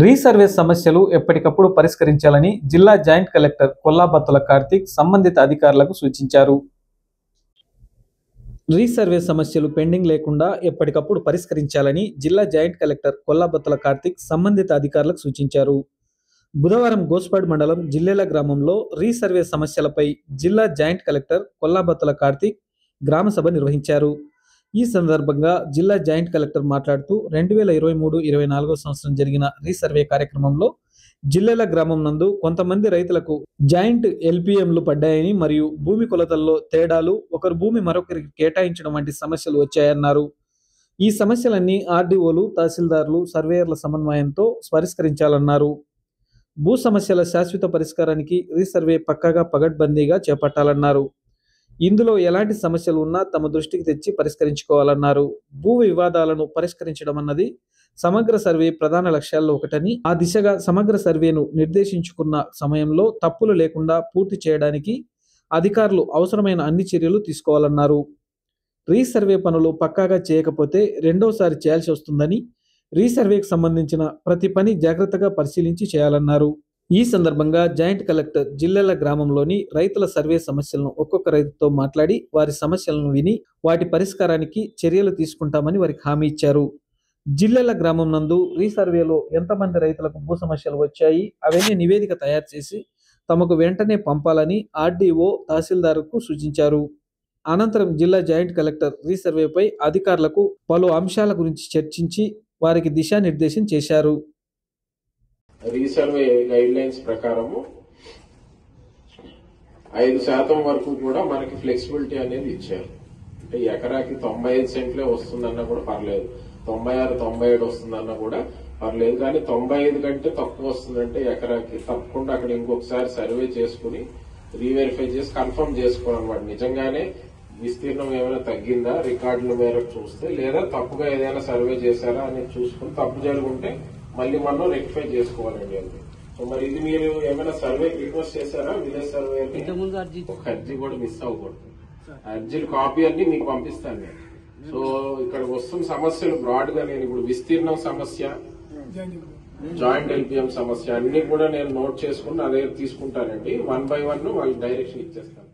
Resurvey సమస్యలు ఎప్పటికప్పుడు పరిష్కరించాలని జిల్లా జాయింట్ కలెక్టర్ కొల్లాబత్తుల కార్తీక్ సంబంధిత అధికారులకు సూచించారు. రీసర్వే సమస్యలు పెండింగ్ లేకుండా ఎప్పటికప్పుడు పరిష్కరించాలని జిల్లా జాయింట్ కలెక్టర్ కొల్లాబత్తుల కార్తీక్ సంబంధిత అధికారులకు సూచించారు. బుధవారం గోస్పాడ్ మండలం జిల్లెల గ్రామంలో రీసర్వే సమస్యలపై జిల్లా జాయింట్ కలెక్టర్ కొల్లాబత్తుల కార్తీక్ గ్రామ సభ నిర్వహించారు. ఈ సందర్భంగా జిల్లా జాయింట్ కలెక్టర్ మాట్లాడుతూ 2023-24 సంవత్సరం జరిగిన రీసర్వే కార్యక్రమంలో జిల్లెల గ్రామం నందు కొంతమంది రైతులకు జాయింట్ ఎల్పిఎంలు పడ్డాయని మరియు భూమి కొలతల్లో తేడాలు, ఒకరు భూమి మరొకరికి కేటాయించడం వంటి సమస్యలు వచ్చాయన్నారు. ఈ సమస్యలన్నీ ఆర్డీఓలు, తహసీల్దార్లు, సర్వేయర్ల సమన్వయంతో పరిష్కరించాలన్నారు. భూ సమస్యల శాశ్వత పరిష్కారానికి రీసర్వే పక్కాగా పగడ్బందీగా చేపట్టాలన్నారు. ఇందులో ఎలాంటి సమస్యలు ఉన్నా తమ దృష్టికి తెచ్చి పరిష్కరించుకోవాలన్నారు. భూ వివాదాలను పరిష్కరించడం అన్నది సమగ్ర సర్వే ప్రధాన లక్ష్యాల్లో ఒకటని, ఆ దిశగా సమగ్ర సర్వేను నిర్దేశించుకున్న సమయంలో తప్పులు లేకుండా పూర్తి చేయడానికి అధికారులు అవసరమైన అన్ని చర్యలు తీసుకోవాలన్నారు. రీసర్వే పనులు పక్కాగా చేయకపోతే రెండోసారి చేయాల్సి వస్తుందని, రీసర్వేకి సంబంధించిన ప్రతి పని జాగ్రత్తగా పరిశీలించి చేయాలన్నారు. ఈ సందర్భంగా జాయింట్ కలెక్టర్ జిల్లెల గ్రామంలోని రైతుల సర్వే సమస్యలను ఒక్కొక్క రైతుతో మాట్లాడి వారి సమస్యలను విని వాటి పరిష్కారానికి చర్యలు తీసుకుంటామని వారికి హామీ ఇచ్చారు. జిల్లెల గ్రామం నందు రీసర్వేలో ఎంతమంది రైతులకు భూ సమస్యలు వచ్చాయి, అవన్నీ నివేదిక తయారు చేసి తమకు వెంటనే పంపాలని ఆర్డీఓ, తహసీల్దార్కు సూచించారు. అనంతరం జిల్లా జాయింట్ కలెక్టర్ రీసర్వేపై అధికారులకు పలు అంశాల గురించి చర్చించి వారికి దిశానిర్దేశం చేశారు. రీసర్వే గైడ్ లైన్స్ ప్రకారము 5% వరకు కూడా మనకి ఫ్లెక్సిబిలిటీ అనేది ఇచ్చారు. అంటే ఎకరాకి 95 సెంట్లే వస్తుందన్నా కూడా పర్లేదు, 96, 97 వస్తుందన్నా కూడా పర్లేదు. కానీ 95 కంటే తక్కువ వస్తుందంటే ఎకరాకి తప్పకుండా అక్కడ ఇంకొకసారి సర్వే చేసుకుని రీవెరిఫై చేసి కన్ఫర్మ్ చేసుకోవాలన్నమాట. నిజంగానే విస్తీర్ణం ఏమైనా తగ్గిందా రికార్డుల మేరకు చూస్తే, లేదా తప్పుగా ఏదైనా సర్వే చేశారా అనేది చూసుకుని తప్పు జరుగుంటే మళ్ళీ మనం రెక్టిఫై చేసుకోవాలండి. అది సో మరి ఇది మీరు ఏమైనా సర్వే రిక్వెస్ట్ చేశారా? విలేజ్ సర్వే ఒక అర్జీ కూడా మిస్ అవ్వకూడదు. అర్జీలు కాపీ అన్ని మీకు పంపిస్తాను నేను. సో ఇక్కడ వస్తున్న సమస్యలు బ్రాడ్ గా నేను ఇప్పుడు విస్తీర్ణం సమస్య, జాయింట్ ఎల్పిఎం సమస్య అన్ని కూడా నేను నోట్ చేసుకుని అదే తీసుకుంటానండి. 1 by 1 వాళ్ళకి డైరెక్షన్ ఇచ్చేస్తాను.